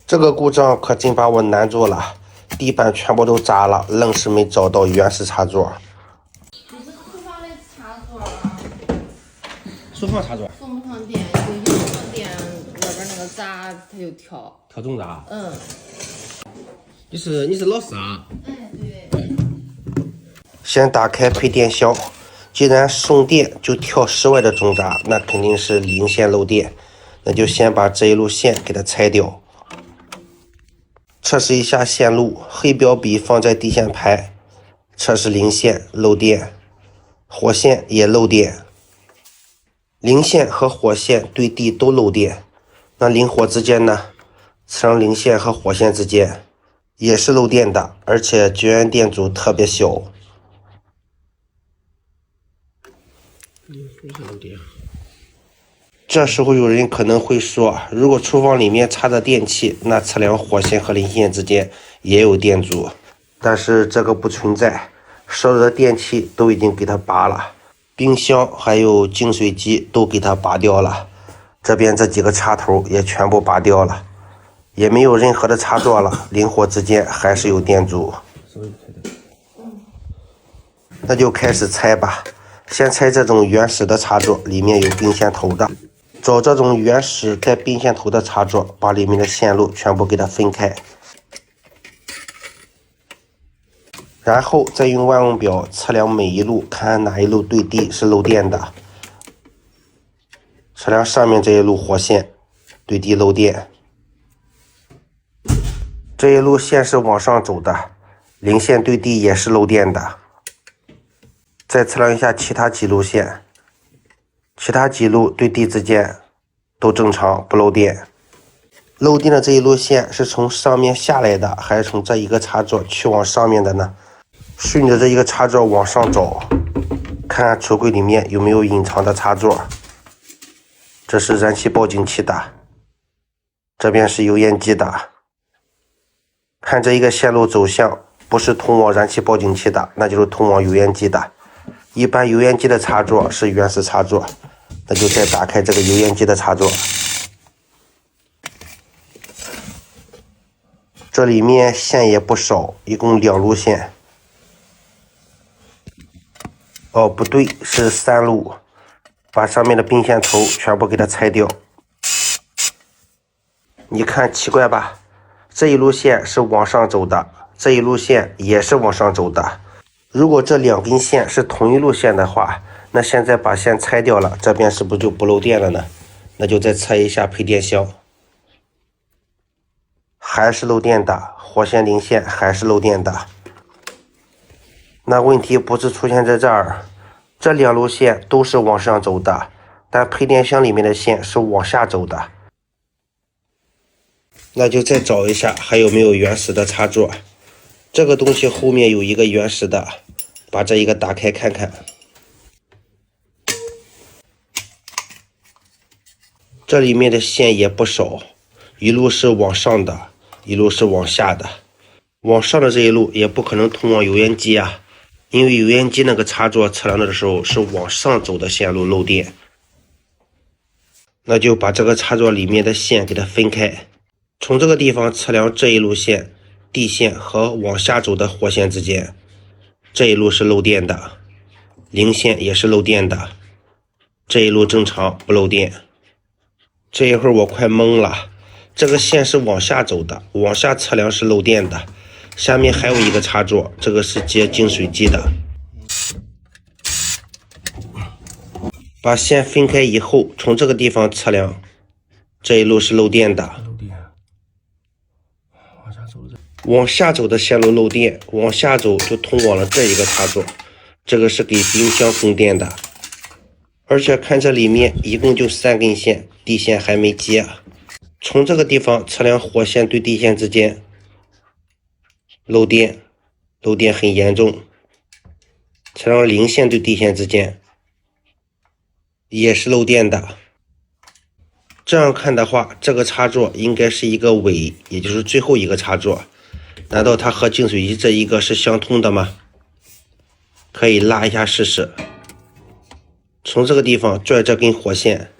这个故障可真把我难住了，地板全部都砸了，愣是没找到原始插座。你这厨房的插座，厨房插座送不上电，就一上电，外边那个闸它就跳。跳中闸。嗯。你是老师啊？哎，对。先打开配电箱，既然送电就跳室外的中闸，那肯定是零线漏电，那就先把这一路线给它拆掉。测试一下线路，黑标笔放在地线排，测试零线漏电，火线也漏电，零线和火线对地都漏电。那零火之间呢？测量零线和火线之间也是漏电的，而且绝缘电阻特别小。这时候有人可能会说，如果厨房里面插着电器，那测量火线和零线之间也有电阻。但是这个不存在，所有的电器都已经给它拔了，冰箱还有净水机都给它拔掉了，这边这几个插头也全部拔掉了，也没有任何的插座了，零火之间还是有电阻。那就开始拆吧，先拆这种原始的插座，里面有并线头的。找这种原始带并线头的插座，把里面的线路全部给它分开，然后再用万用表测量每一路，看哪一路对地是漏电的。测量上面这一路火线对地漏电，这一路线是往上走的，零线对地也是漏电的。再测量一下其他几路线，其他几路对地之间都正常，不漏电。漏电的这一路线是从上面下来的，还是从这一个插座去往上面的呢？顺着这一个插座往上找，看看橱柜里面有没有隐藏的插座。这是燃气报警器的，这边是油烟机的。看这一个线路走向，不是通往燃气报警器的，那就是通往油烟机的。一般油烟机的插座是原始插座，那就再打开这个油烟机的插座。这里面线也不少，一共2路线。哦，不对，是3路。把上面的并线头全部给它拆掉。你看奇怪吧？这一路线是往上走的，这一路线也是往上走的。如果这2根线是同一路线的话，那现在把线拆掉了，这边是不是就不漏电了呢？那就再测一下配电箱，还是漏电的，火线零线还是漏电的。那问题不是出现在这儿，这2路线都是往上走的，但配电箱里面的线是往下走的。那就再找一下还有没有原始的插座。这个东西后面有一个原始的，把这一个打开看看。这里面的线也不少，一路是往上的，一路是往下的。往上的这一路也不可能通往油烟机啊，因为油烟机那个插座测量的时候是往上走的线路漏电。那就把这个插座里面的线给它分开，从这个地方测量这一路线地线和往下走的火线之间，这一路是漏电的，零线也是漏电的，这一路正常不漏电。这一会儿我快懵了，这个线是往下走的，往下测量是漏电的，下面还有一个插座，这个是接净水机的。把线分开以后，从这个地方测量，这一路是漏电的。往下走的线路漏电，往下走就通往了这一个插座，这个是给冰箱供电的。而且看这里面一共就3根线，地线还没接。从这个地方测量火线对地线之间漏电，漏电很严重。测量零线对地线之间也是漏电的。这样看的话，这个插座应该是一个尾，也就是最后一个插座。难道它和净水机这一个是相通的吗？可以拉一下试试。从这个地方拽这根火线，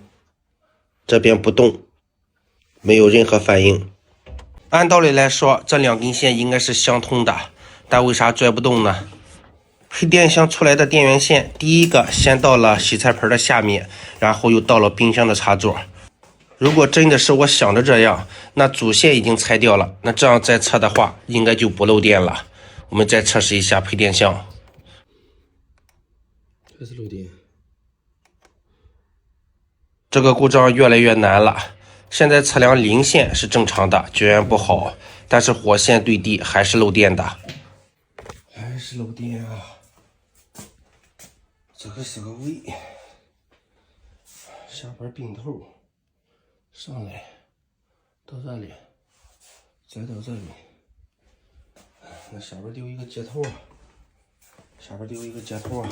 这边不动，没有任何反应。按道理来说，这2根线应该是相通的，但为啥拽不动呢？配电箱出来的电源线，第一个先到了洗菜盆的下面，然后又到了冰箱的插座。如果真的是我想的这样，那主线已经拆掉了，那这样再测的话，应该就不漏电了。我们再测试一下配电箱。这是漏电。这个故障越来越难了。现在测量零线是正常的，绝缘不好，但是火线对地还是漏电的，还是漏电啊！这个是个胃，下边并头上来，到这里，再到这里，那下边得有一个接头啊，下边得有一个接头啊。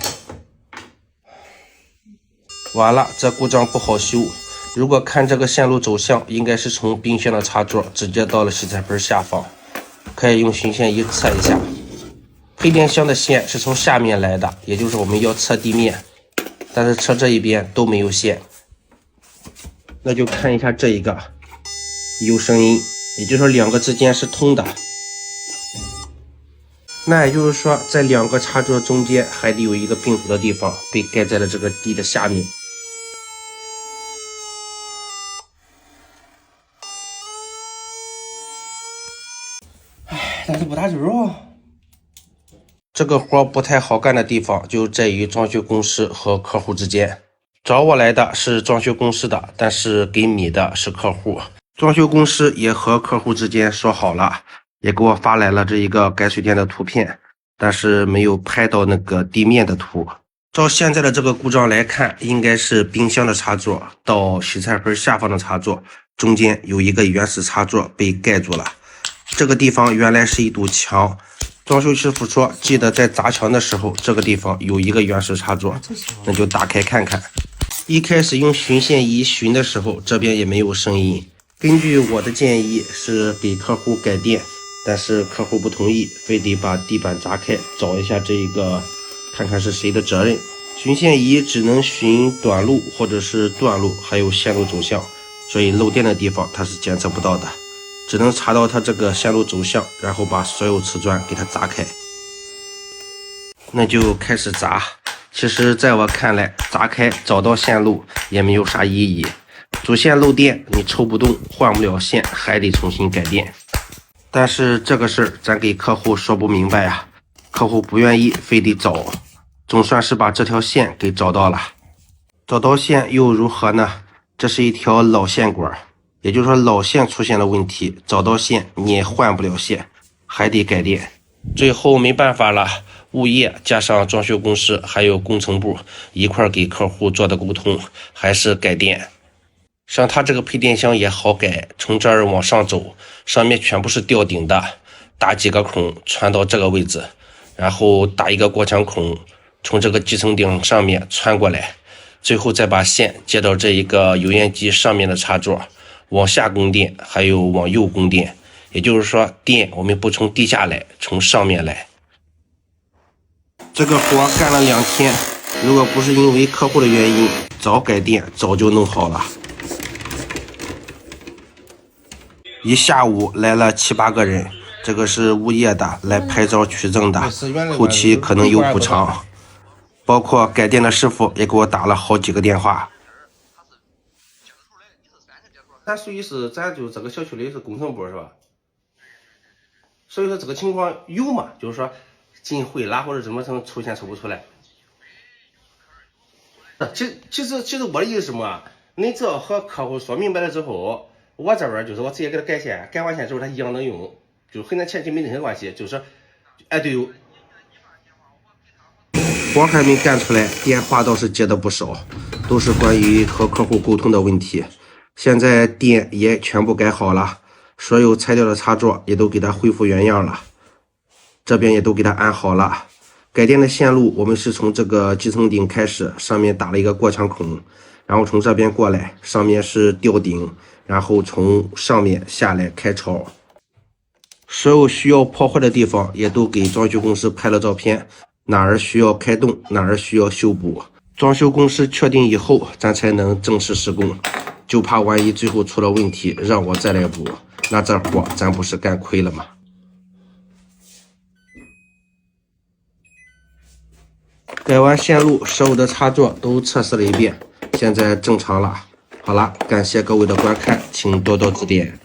完了，这故障不好修。如果看这个线路走向，应该是从冰箱的插座直接到了洗菜盆下方。可以用巡线仪测一下，配电箱的线是从下面来的，也就是我们要测地面，但是测这一边都没有线。那就看一下这一个，有声音，也就是说2个之间是通的。那也就是说，在2个插座中间还得有一个并组的地方，被盖在了这个地的下面。但是不打紧啊。这个活不太好干的地方就在于装修公司和客户之间。找我来的是装修公司的，但是给米的是客户。装修公司也和客户之间说好了，也给我发来了这一个改水电的图片，但是没有拍到那个地面的图。照现在的这个故障来看，应该是冰箱的插座到洗菜盆下方的插座中间有一个原始插座被盖住了。这个地方原来是一堵墙，装修师傅说记得在砸墙的时候这个地方有一个原始插座，那就打开看看。一开始用巡线仪巡的时候，这边也没有声音。根据我的建议是给客户改电，但是客户不同意，非得把地板砸开，找一下这一个，看看是谁的责任。巡线仪只能巡短路或者是断路，还有线路走向，所以漏电的地方它是检测不到的，只能查到它这个线路走向，然后把所有瓷砖给它砸开。那就开始砸。其实在我看来，砸开找到线路也没有啥意义。主线漏电你抽不动，换不了线，还得重新改电。但是这个事儿咱给客户说不明白啊，客户不愿意，非得找，总算是把这条线给找到了。找到线又如何呢？这是一条老线管，也就是说老线出现了问题，找到线你也换不了线，还得改电。最后没办法了，物业加上装修公司还有工程部一块给客户做的沟通，还是改电。像它这个配电箱也好改，从这儿往上走，上面全部是吊顶的，打几个孔穿到这个位置，然后打一个过墙孔，从这个集成顶上面穿过来，最后再把线接到这一个油烟机上面的插座，往下供电，还有往右供电。也就是说，电我们不从地下来，从上面来。这个活干了2天，如果不是因为客户的原因，早改电早就弄好了。一下午来了7、8个人，这个是物业的来拍照取证的，后期可能有补偿。包括改电的师傅也给我打了好几个电话。咱属于是咱就这个小区里是工程部是吧？所以说这个情况有嘛？就是说进会啦或者怎么抽签抽不出来。其实我的意思是什么？你只要和客户说明白了之后，我这边就是我直接给他改线，改完线之后他一样能用，就和咱前期没任何关系。就是哎对，活还没干出来，电话倒是接的不少，都是关于和客户沟通的问题。现在电也全部改好了，所有拆掉的插座也都给它恢复原样了，这边也都给它安好了。改电的线路我们是从这个集成顶开始，上面打了一个过墙孔，然后从这边过来，上面是吊顶，然后从上面下来开槽。所有需要破坏的地方也都给装修公司拍了照片，哪儿需要开动，哪儿需要修补。装修公司确定以后，咱才能正式施工。就怕万一最后出了问题，让我再来补，那这活咱不是干亏了吗？改完线路，所有的插座都测试了一遍，现在正常了。好了，感谢各位的观看，请多多指点。